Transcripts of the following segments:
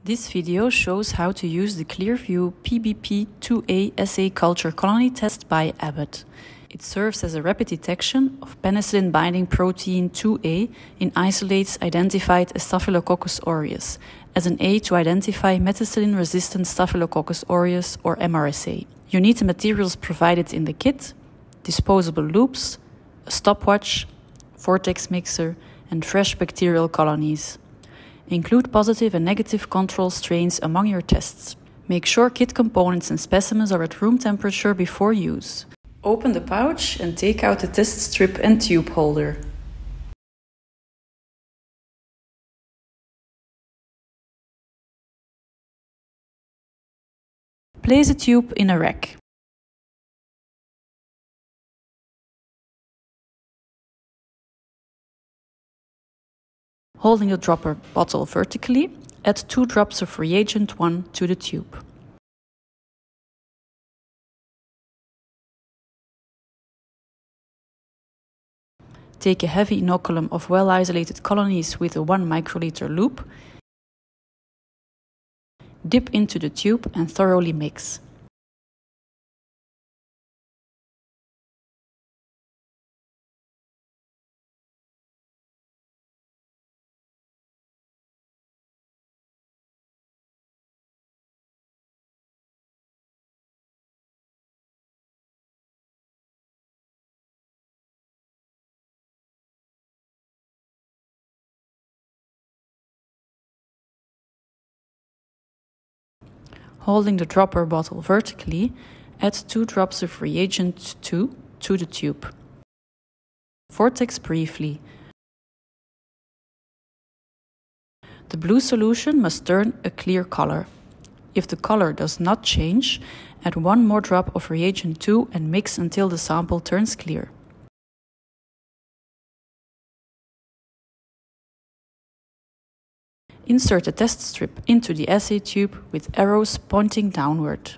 This video shows how to use the Clearview PBP2A assay culture colony test by Abbott. It serves as a rapid detection of penicillin-binding protein 2A in isolates identified as Staphylococcus aureus, as an aid to identify methicillin-resistant Staphylococcus aureus or MRSA. You need the materials provided in the kit: disposable loops, a stopwatch, vortex mixer, and fresh bacterial colonies. Include positive and negative control strains among your tests. Make sure kit components and specimens are at room temperature before use. Open the pouch and take out the test strip and tube holder. Place a tube in a rack. Holding the dropper bottle vertically, add 2 drops of reagent 1 to the tube. Take a heavy inoculum of well-isolated colonies with a 1 microliter loop. Dip into the tube and thoroughly mix. Holding the dropper bottle vertically, add 2 drops of reagent 2 to the tube. Vortex briefly. The blue solution must turn a clear color. If the color does not change, add 1 more drop of reagent 2 and mix until the sample turns clear. Insert the test strip into the assay tube with arrows pointing downward.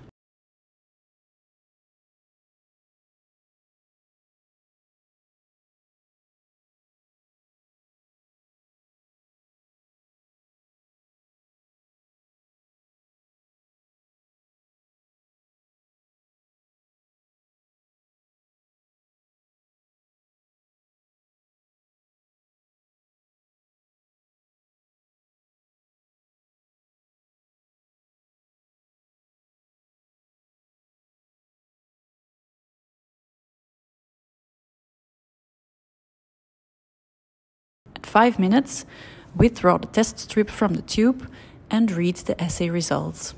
At 5 minutes, withdraw the test strip from the tube and read the assay results.